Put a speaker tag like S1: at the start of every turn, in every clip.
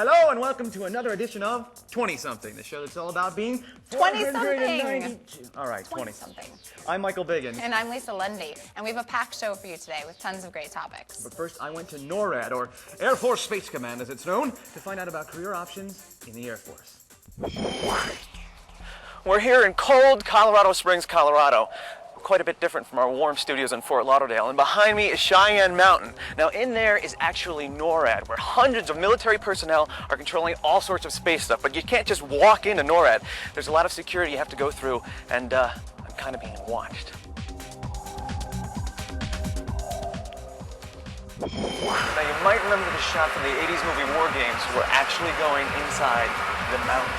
S1: Hello and welcome to another edition of 20-something, the show that's all about being
S2: 20-something.
S1: All right,
S2: 20-something.
S1: I'm Michael Biggin.
S2: And I'm Lisa Lundy, and we have a packed show for you today with tons of great topics.
S1: But first, I went to NORAD, or Airforce Space Command as it's known, to find out about career options in the Air Force. We're here in cold Colorado Springs, Colorado. Quite a bit different from our warm studios in Fort Lauderdale. And behind me is Cheyenne Mountain. Now in there is actually NORAD, where hundreds of military personnel are controlling all sorts of space stuff. But you can't just walk into NORAD. There's a lot of security you have to go through, and I'm kind of being watched. Now you might remember the shot from the 80s movie War Games. We're actually going inside the mountain.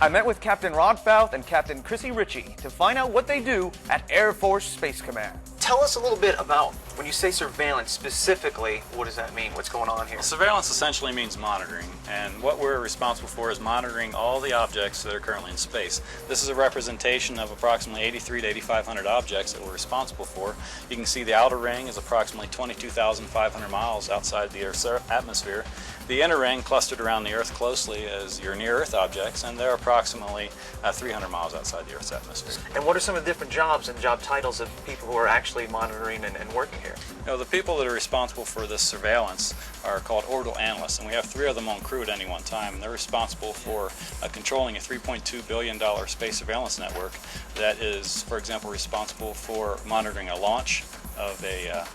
S1: I met with Captain Rod Fouth and Captain Chrissy Ritchie to find out what they do at Air Force Space Command. Tell us a little bit about, when you say surveillance specifically, what does that mean? What's going on here?
S3: Well, surveillance essentially means monitoring, and what we're responsible for is monitoring all the objects that are currently in space. This is a representation of approximately 8,300 to 8,500 objects that we're responsible for. You can see the outer ring is approximately 22,500 miles outside the Earth's atmosphere. The inner ring, clustered around the Earth closely, is your near-Earth objects, and they're approximately 300 miles outside the Earth's atmosphere.
S1: And what are some of the different jobs and job titles of people who are actually monitoring and working here?
S3: You know, the people that are responsible for this surveillance are called orbital analysts, and we have 3 of them on crew at any one time. And they're responsible for controlling a $3.2 billion space surveillance network that is, for example, responsible for monitoring a launch of a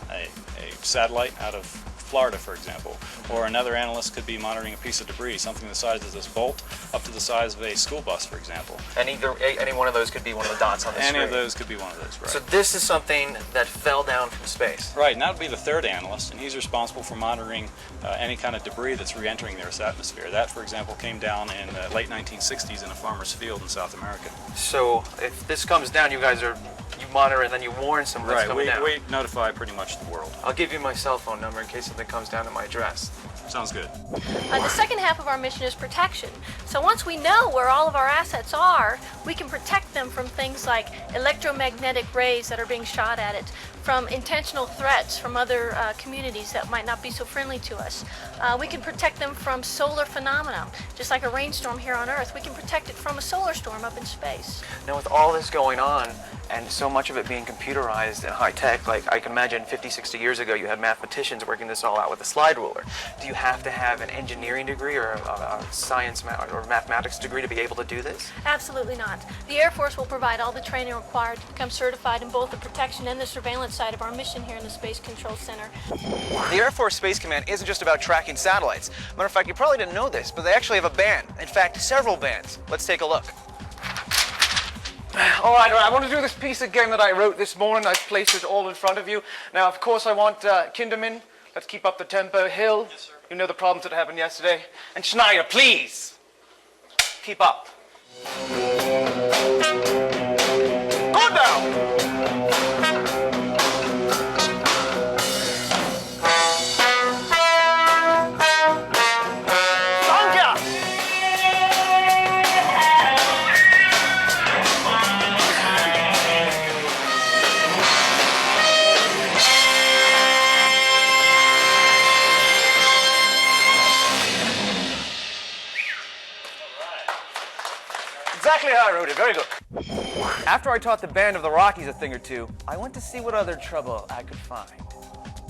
S3: satellite out of Florida, for example. Or another analyst could be monitoring a piece of debris, something the size of this bolt, up to the size of a school bus, for example.
S1: And any one of those could be one of the dots on the screen?
S3: Any of those could be one of those, right.
S1: So this is something that fell down from space?
S3: Right, and that would be the 3rd analyst, and he's responsible for monitoring any kind of debris that's re-entering the Earth's atmosphere. That, for example, came down in the late 1960s in a farmer's field in South America. So if this comes down, you monitor and then you warn someone that's coming down? Right, we notify pretty much the world.
S1: I'll give you my cell phone number in case something comes down to my address.
S3: Sounds good.
S4: The second half of our mission is protection. So once we know where all of our assets are, we can protect them from things like electromagnetic rays that are being shot at it, from intentional threats from other communities that might not be so friendly to us. We can protect them from solar phenomena, just like a rainstorm here on Earth. We can protect it from a solar storm up in space.
S1: Now with all this going on, and so much of it being computerized and high-tech, like I can imagine 50, 60 years ago you had mathematicians working this all out with a slide ruler. Do you have to have an engineering degree or a science or mathematics degree to be able to do this?
S4: Absolutely not. The Air Force will provide all the training required to become certified in both the protection and the surveillance side of our mission here in the Space Control Center.
S1: The Air Force Space Command isn't just about tracking satellites. Matter of fact, you probably didn't know this, but they actually have a band. In fact, several bands. Let's take a look. All right, I want to do this piece again that I wrote this morning. I've placed it all in front of you. Now, of course, I want Kinderman. Let's keep up the tempo. Hill, yes, sir. You know the problems that happened yesterday. And Schneider, please, keep up. Go down. Exactly how I wrote it. Very good. After I taught the band of the Rockies a thing or two, I went to see what other trouble I could find.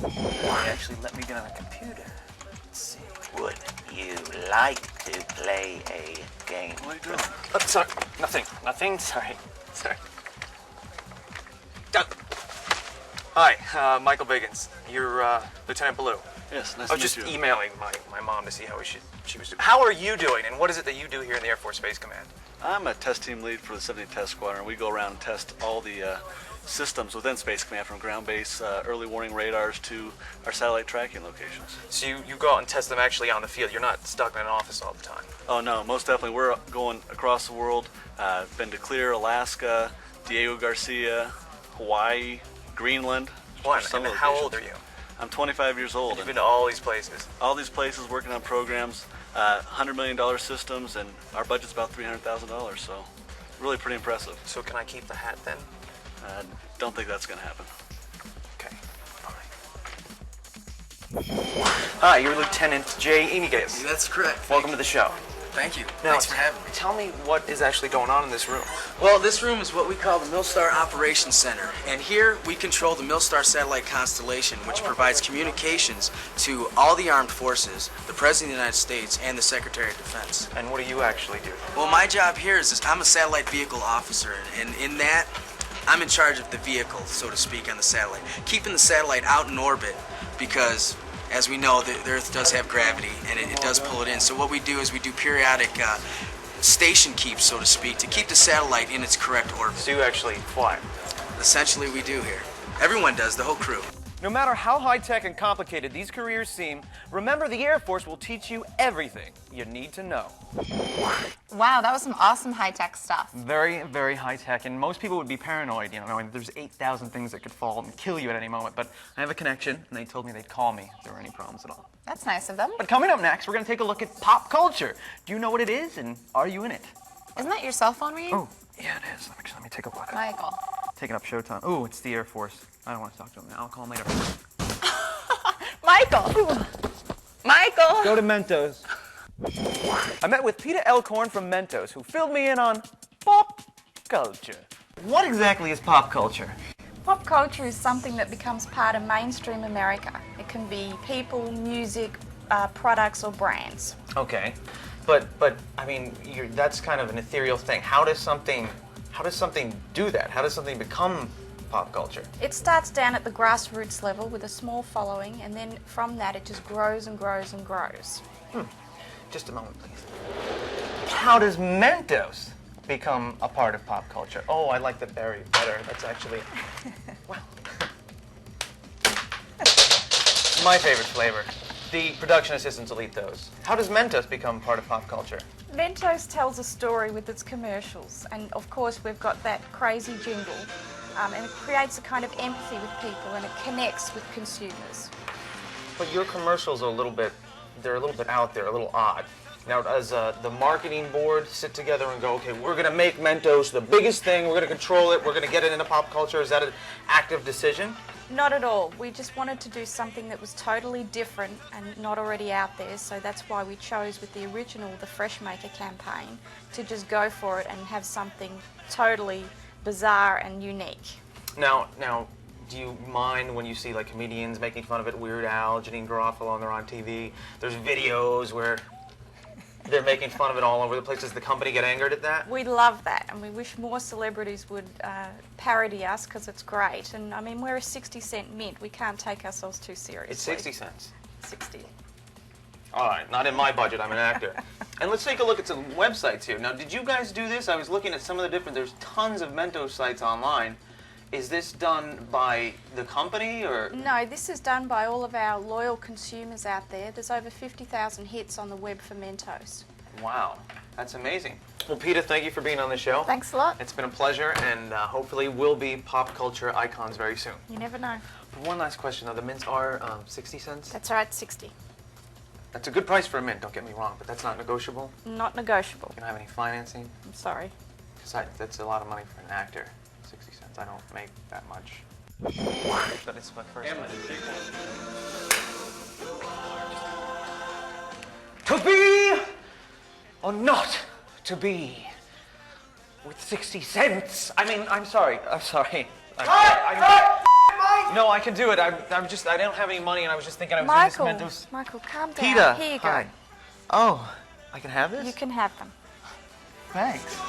S1: They actually let me get on a computer. Let's see.
S5: Would you like to play a game?
S1: What are you doing? Oh, sorry. Nothing. Nothing? Sorry. Hi, Michael Biggins. You're Lieutenant Blue.
S6: Yes, nice
S1: I
S6: to
S1: was
S6: meet you.
S1: just emailing my mom to see how she was doing. How are you doing, and what is it that you do here in the Air Force Space Command?
S6: I'm a test team lead for the 70th Test Squadron. We go around and test all the systems within Space Command, from ground base, early warning radars to our satellite tracking locations.
S1: So you go out and test them actually on the field. You're not stuck in an office all the time.
S6: Oh no, most definitely. We're going across the world. Been to Clear, Alaska, Diego Garcia, Hawaii, Greenland.
S1: And how old are you?
S6: I'm 25 years old.
S1: You've been to all these places?
S6: All these places, working on programs, $100 million systems, and our budget's about $300,000, so really pretty impressive.
S1: So can I keep the hat then?
S6: Don't think that's going to happen.
S1: Hi, you're Lieutenant Jay Emigas.
S7: That's correct.
S1: Welcome to the show.
S7: Thank you.
S1: Now,
S7: Thanks for having me.
S1: Tell me what is actually going on in this room.
S7: Well, this room is what we call the Millstar Operations Center. And here we control the Millstar satellite constellation, which provides communications to all the armed forces, the President of the United States, and the Secretary of Defense.
S1: And what do you actually do?
S7: Well, my job here is I'm a satellite vehicle officer, and in that, I'm in charge of the vehicle, so to speak, on the satellite. Keeping the satellite out in orbit because, as we know, the Earth does have gravity, and it does pull it in. So what we do is we do periodic station keeps, so to speak, to keep the satellite in its correct orbit.
S1: So you actually fly.
S7: Essentially, we do here. Everyone does, the whole crew.
S1: No matter how high-tech and complicated these careers seem, remember the Air Force will teach you everything you need to know.
S2: Wow, that was some awesome high-tech stuff.
S1: Very, very high-tech, and most people would be paranoid, you know, knowing there's 8,000 things that could fall and kill you at any moment, but I have a connection, and they told me they'd call me if there were any problems at all.
S2: That's nice of them.
S1: But coming up next, we're going to take a look at pop culture. Do you know what it is, and are you in it?
S2: Isn't that your cell phone ringing?
S1: Oh, yeah, it is. Let me take a look.
S2: Michael.
S1: Taking up showtime. Oh, it's the Air Force. I don't want to talk to them now. I'll call them later.
S2: Michael! Michael!
S1: Go to Mentos. I met with Peter Elkhorn from Mentos, who filled me in on pop culture. What exactly is pop culture?
S8: Pop culture is something that becomes part of mainstream America. It can be people, music, products, or brands.
S1: Okay, but I mean, that's kind of an ethereal thing. How does something do that? How does something become pop culture?
S8: It starts down at the grassroots level with a small following, and then from that it just grows and grows and grows.
S1: Just a moment, please. How does Mentos become a part of pop culture? Oh, I like the berry better. That's actually, well, my favorite flavor. The production assistants will eat those. How does Mentos become part of pop culture?
S8: Mentos tells a story with its commercials, and of course we've got that crazy jingle, and it creates a kind of empathy with people, and it connects with consumers.
S1: But your commercials are a little bit out there, a little odd. Now, does the marketing board sit together and go, okay, we're going to make Mentos the biggest thing, we're going to control it, we're going to get it into pop culture? Is that an active decision?
S8: Not at all. We just wanted to do something that was totally different and not already out there, so that's why we chose with the original, the Fresh Maker campaign, to just go for it and have something totally bizarre and unique.
S1: Now, do you mind when you see like comedians making fun of it? Weird Al, Janine Garofalo, and they're on TV. There's videos where they're making fun of it all over the place. Does the company get angered at that?
S8: We love that, and we wish more celebrities would parody us because it's great. And I mean, we're a 60-cent mint. We can't take ourselves too seriously.
S1: It's 60 cents.
S8: 60.
S1: All right, not in my budget. I'm an actor. And let's take a look at some websites here. Now, did you guys do this? I was looking at some of the different. There's tons of Mentos sites online. Is this done by the company or?
S8: No, this is done by all of our loyal consumers out there. There's over 50,000 hits on the web for Mentos.
S1: Wow, that's amazing. Well, Peter, thank you for being on the show.
S8: Thanks a lot.
S1: It's been a pleasure, and hopefully we'll be pop culture icons very soon.
S8: You never know.
S1: But one last question, though. The mints are 60 cents?
S8: That's right, 60.
S1: That's a good price for a mint, don't get me wrong, but that's not negotiable?
S8: Not negotiable.
S1: You don't have any financing?
S8: I'm sorry.
S1: Because that's a lot of money for an actor. 60 cents. I don't make that much. But it's my first one. To be or not to be with 60 cents. I mean, I'm sorry. No, I can do it. I don't have any money, and I was just thinking I was doing this Mentos.
S8: Michael, calm down.
S1: Peter,
S8: Here you go.
S1: hi. Oh, I can have this?
S8: You can have them.
S1: Thanks.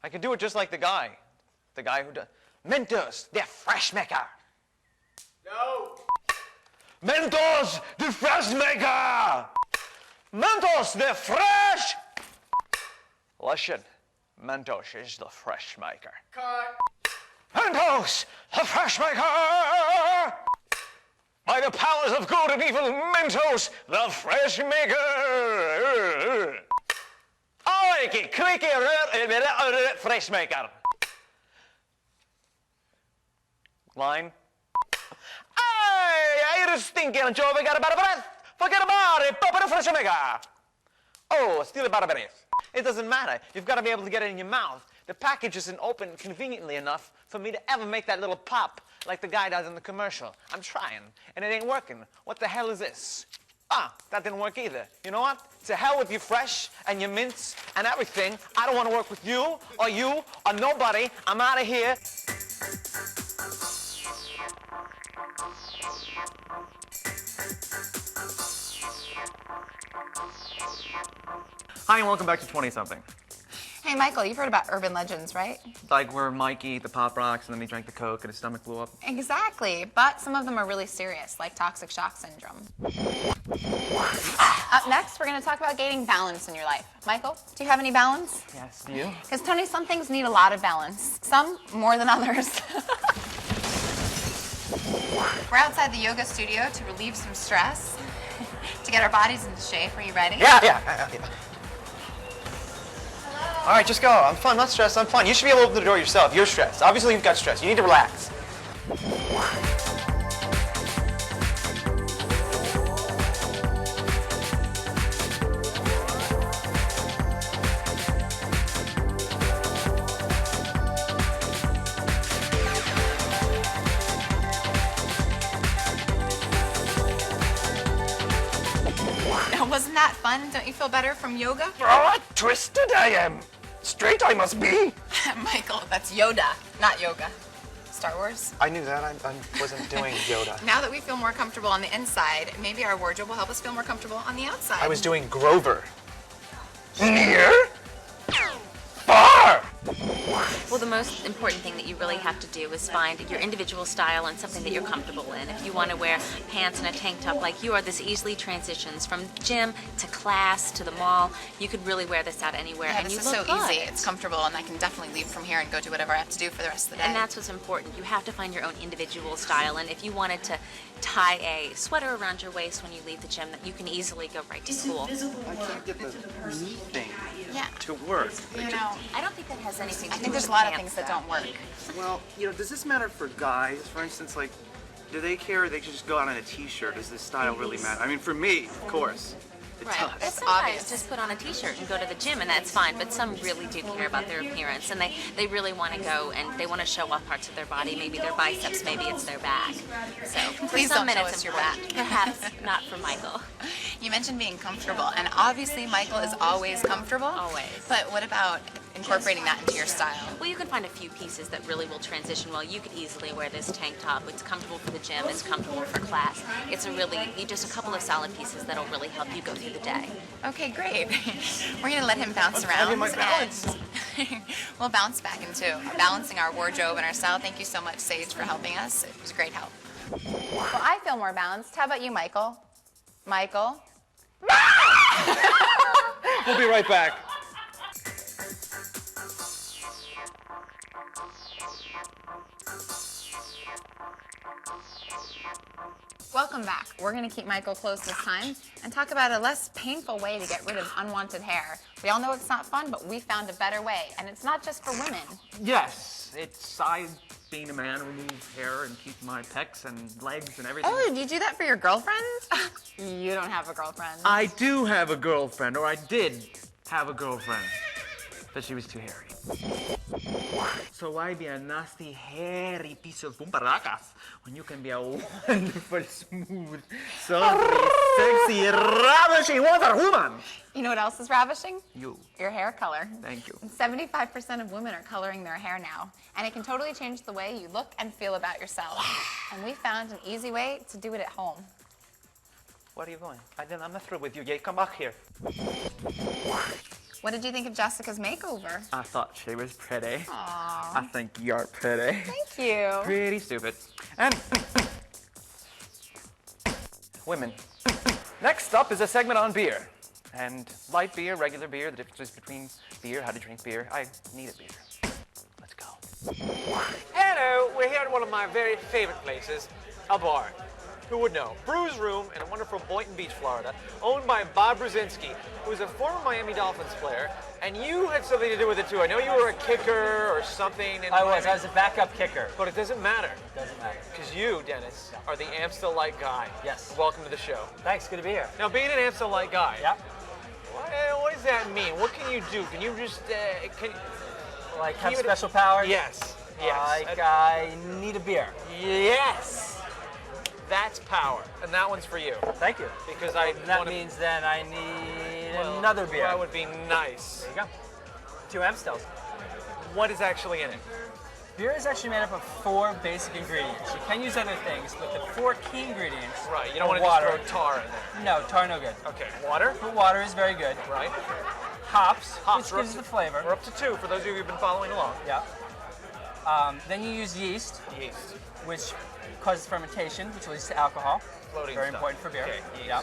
S1: I can do it just like the guy who does. Mentos, the fresh maker. No. Mentos, the fresh maker. Mentos, the fresh. Listen, Mentos is the fresh maker. Cut. Mentos, the fresh maker. By the powers of good and evil, Mentos, the fresh maker. Oike, clicky, fresh maker. Line. I stinking Joe, we got about a breath. Forget about it, Papa, fresh maker. Oh, still about a breath. It doesn't matter. You've got to be able to get it in your mouth The package isn't open conveniently enough for me to ever make that little pop like the guy does in the commercial. I'm trying, and it ain't working. What the hell is this? Ah, that didn't work either. You know what? To hell with your fresh and your mints and everything. I don't want to work with you or nobody. I'm out of here. Hi, and welcome back to 20-something.
S2: Hey, Michael, you've heard about urban legends, right?
S1: Like where Mikey ate the Pop Rocks and then he drank the Coke and his stomach blew up.
S2: Exactly, but some of them are really serious, like toxic shock syndrome. Up next, we're going to talk about gaining balance in your life. Michael, do you have any balance?
S1: Yes, do you?
S2: Because 20-somethings need a lot of balance, some more than others. We're outside the yoga studio to relieve some stress, to get our bodies into shape. Are you ready?
S1: Yeah. All right, just go. I'm fine, not stressed, I'm fine. You should be able to open the door yourself. You're stressed. Obviously, you've got stress. You need to relax.
S2: Wasn't that fun? Don't you feel better from yoga?
S1: Oh, twisted I am. Straight I must be.
S2: Michael, that's Yoda, not yoga. Star Wars?
S1: I knew that. I wasn't doing Yoda.
S2: Now that we feel more comfortable on the inside, maybe our wardrobe will help us feel more comfortable on the outside.
S1: I was doing Grover. Near? Far!
S9: Well, the most important thing that you really have to do is find your individual style and something that you're comfortable in. If you want to wear pants and a tank top like you are, this easily transitions from gym to class to the mall. You could really wear this out anywhere,
S2: Yeah,
S9: and
S2: this
S9: you
S2: is
S9: look
S2: so
S9: good.
S2: easy. It's comfortable, and I can definitely leave from here and go do whatever I have to do for the rest of the day.
S9: And that's what's important. You have to find your own individual style, and if you wanted to tie a sweater around your waist when you leave the gym, you can easily go right to school.
S1: I can't get the knee thing
S2: Yeah.
S1: to work.
S2: You know,
S9: I don't think that has anything to
S2: I
S9: do
S2: think
S9: with
S2: there's a
S9: the
S2: lot of
S9: pants,
S2: things that
S9: though.
S2: don't work.
S1: Well, does this matter for guys? For instance, like, do they care or they should just go out in a t-shirt? Does this style really matter? I mean, for me, of course, it
S9: Right.
S1: does.
S9: Some guys just put on a t-shirt and go to the gym, and that's fine, but some really do care about their appearance, and they really want to go and they want to show off parts of their body, maybe their biceps, maybe it's their back. So for
S2: Please
S9: some
S2: don't show
S9: minutes
S2: us
S9: of
S2: your
S9: back,
S2: back.
S9: perhaps not for Michael.
S2: You mentioned being comfortable, and obviously Michael is always comfortable.
S9: Always.
S2: But what about incorporating that into your style?
S9: Well, you can find a few pieces that really will transition well. You could easily wear this tank top. It's comfortable for the gym. It's comfortable for class. It's just a couple of solid pieces that'll really help you go through the day.
S2: Okay, great. We're going to let him bounce around.
S1: having my balance.
S2: and we'll bounce back into balancing our wardrobe and our style. Thank you so much, Sage, for helping us. It was a great help. Well, I feel more balanced. How about you, Michael? Michael?
S1: We'll be right back.
S2: Welcome back. We're going to keep Michael close this time and talk about a less painful way to get rid of unwanted hair. We all know it's not fun, but we found a better way, and it's not just for women.
S1: Yes, being a man, remove hair and keep my pecs and legs and everything.
S2: Oh, did you do that for your girlfriend? You don't have a girlfriend.
S1: I do have a girlfriend, or I did have a girlfriend, but she was too hairy. So why be a nasty, hairy piece of bumparacas when you can be a wonderful, smooth, sultry, sexy, ravishing Wonder Woman?
S2: You know what else is ravishing?
S1: You.
S2: Your hair color.
S1: Thank you.
S2: And 75% of women are coloring their hair now, and it can totally change the way you look and feel about yourself. And we found an easy way to do it at home.
S1: Where are you going? I'm not through with you yet. Come back here.
S2: What did you think of Jessica's makeover?
S1: I thought she was pretty.
S2: Aww.
S1: I think you're pretty.
S2: Thank you.
S1: Pretty stupid. And women. Next up is a segment on beer. And light beer, regular beer, the differences between beer, how to drink beer. I need a beer. Let's go.
S10: Hello, we're here at one of my very favorite places, a bar. Who would know? Brews Room in wonderful Boynton Beach, Florida, owned by Bob Brzezinski, who is a former Miami Dolphins player, and you had something to do with it too. I know you were a kicker or something.
S11: I was a backup kicker.
S10: But it doesn't matter.
S11: It doesn't matter.
S10: Because you, Dennis, are the Amstel Light guy.
S11: Yes.
S10: Welcome to the show.
S11: Thanks, good to be here.
S10: Now, being an Amstel Light guy,
S11: Yep.
S10: what does that mean? What can you do? Can you just,
S11: Like have
S10: Keep it-
S11: special powers?
S10: Yes. Yes.
S11: Like I need a beer.
S10: Yes. That's power, and that one's for you.
S11: Thank you.
S10: Because I
S11: That
S10: wanna-
S11: means then I need another beer.
S10: That would be nice.
S11: There you go. 2 Amstels.
S10: What is actually in it?
S11: Beer is actually made up of 4 basic ingredients. You can use other things, but the 4 key ingredients
S10: Right. You don't
S11: are
S10: want to
S11: water.
S10: just throw tar in there.
S11: No, tar no good.
S10: Okay. Water.
S11: But water is very good.
S10: Right.
S11: Hops,
S10: Hops.
S11: which gives the flavor.
S10: We're up to 2 for those of you who've been following along.
S11: Yeah. Then you use yeast,
S10: Yeast.
S11: which causes fermentation, which leads to alcohol.
S10: Floating
S11: Very
S10: stuff.
S11: important for beer.
S10: Okay. Yeast.
S11: Yeah.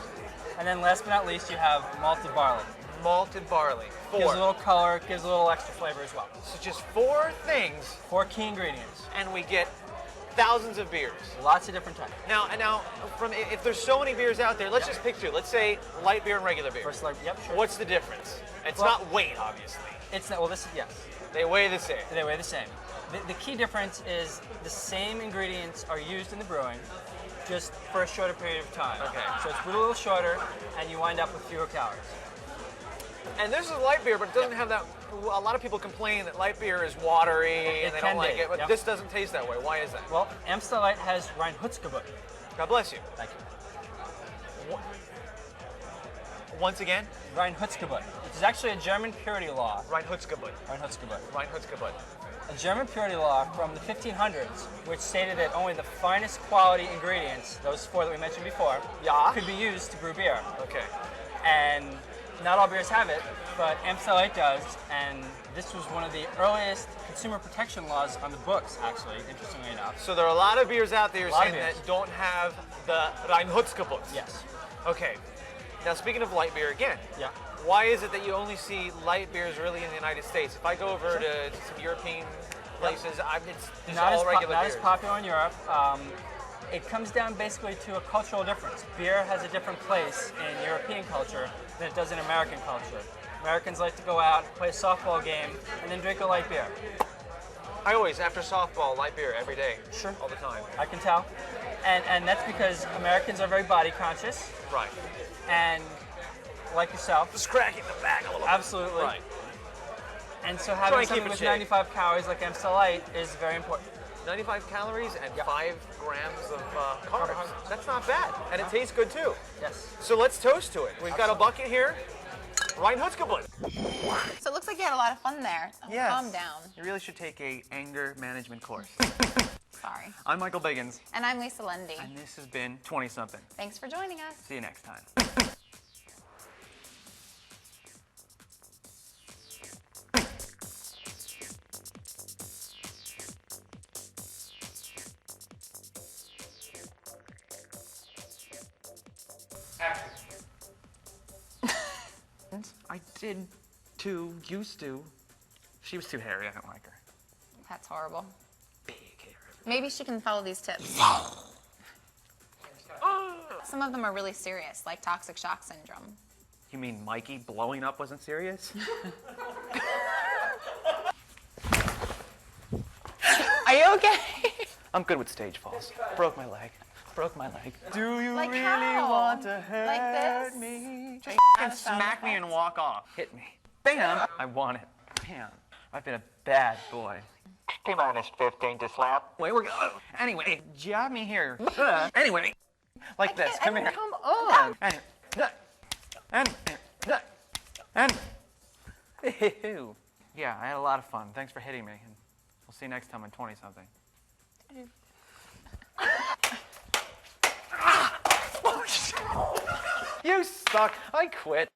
S11: And then last but not least, you have malted barley.
S10: Malted barley. 4.
S11: Gives a little color, gives a little extra flavor as well.
S10: So just 4 things,
S11: 4 key ingredients.
S10: and we get thousands of beers.
S11: Lots of different types.
S10: Now, from if there's so many beers out there, let's just pick 2. Let's say light beer and regular beer.
S11: First, like, yep, sure.
S10: What's the difference? It's
S11: Well-
S10: not weight, obviously.
S11: It's not, well, this is, yes.
S10: They weigh the same.
S11: They weigh the same. The key difference is the same ingredients are used in the brewing, just for a shorter period of time.
S10: Okay.
S11: So it's brewed a little shorter, and you wind up with fewer calories.
S10: And this is light beer, but it doesn't have that. A lot of people complain that light beer is watery and they don't
S11: can
S10: like
S11: be,
S10: it, but
S11: yep.
S10: this doesn't taste that way. Why is that?
S11: Well, Amstel Light has Reinheitsgebot.
S10: God bless you.
S11: Thank you.
S10: Once again,
S11: Reinheitsgebot, which is actually a German purity law.
S10: Reinheitsgebot.
S11: Reinheitsgebot.
S10: Reinheitsgebot.
S11: A German purity law from the 1500s, which stated that only the finest quality ingredients, those 4 that we mentioned before,
S10: Yeah.
S11: could be used to brew beer.
S10: Okay.
S11: And not all beers have it, but Amstel Light does, and this was one of the earliest consumer protection laws on the books, actually, interestingly enough.
S10: So there are a lot of beers out there you're
S11: Lot of
S10: saying
S11: beers.
S10: that don't have the Reinheitsgebot.
S11: Yes.
S10: Okay. Now speaking of light beer again,
S11: Yeah.
S10: why is it that you only see light beers really in the United States? If I go over to some European places, it's just
S11: Not,
S10: all regular
S11: not
S10: beers.
S11: as popular in Europe. It comes down basically to a cultural difference. Beer has a different place in European culture than it does in American culture. Americans like to go out, play a softball game, and then drink a light beer.
S10: I always, after softball, light beer every day.
S11: Sure.
S10: All the time.
S11: I can tell. And that's because Americans are very body conscious,
S10: Right.
S11: and like yourself.
S10: Just cracking the back a little bit.
S11: Absolutely.
S10: Right.
S11: And so
S10: Try
S11: having
S10: and keep
S11: something
S10: it
S11: with
S10: shake.
S11: 95 calories like Amstel Light is very important.
S10: 95 calories and
S11: Yep.
S10: 5 grams of carbs. That's not bad. And it tastes good too.
S11: Yes.
S10: So let's toast to it. We've got a bucket here. Reinheitsgebot.
S2: So it looks like you had a lot of fun there.
S1: Yes.
S2: Calm down.
S1: You really should take a anger management course.
S2: Sorry.
S1: I'm Michael Biggins,
S2: And I'm Lisa Lundy.
S1: and this has been 20-something.
S2: Thanks for joining us.
S1: See you next time. I did too, used to. She was too hairy, I don't like her.
S2: That's horrible.
S1: Big hair.
S2: Maybe she can follow these tips. Some of them are really serious, like toxic shock syndrome.
S1: You mean Mikey blowing up wasn't serious?
S2: Are you okay?
S1: I'm good with stage falls. Broke my leg. Broke my leg. Do you
S2: Like
S1: really
S2: how?
S1: want to hurt
S2: Like this?
S1: me?
S2: Just
S1: And
S2: a sound
S1: smack me
S2: effect?
S1: and walk off. Hit me. Bam! I want it. Bam. I've been a bad boy.
S5: T-minus 15 to slap.
S1: Wait, we're going. Anyway, jab me here. Anyway, like this. Come here.
S2: Come on.
S1: And. Ew. Yeah, I had a lot of fun. Thanks for hitting me. And we'll see you next time on 20-something. You suck. I quit.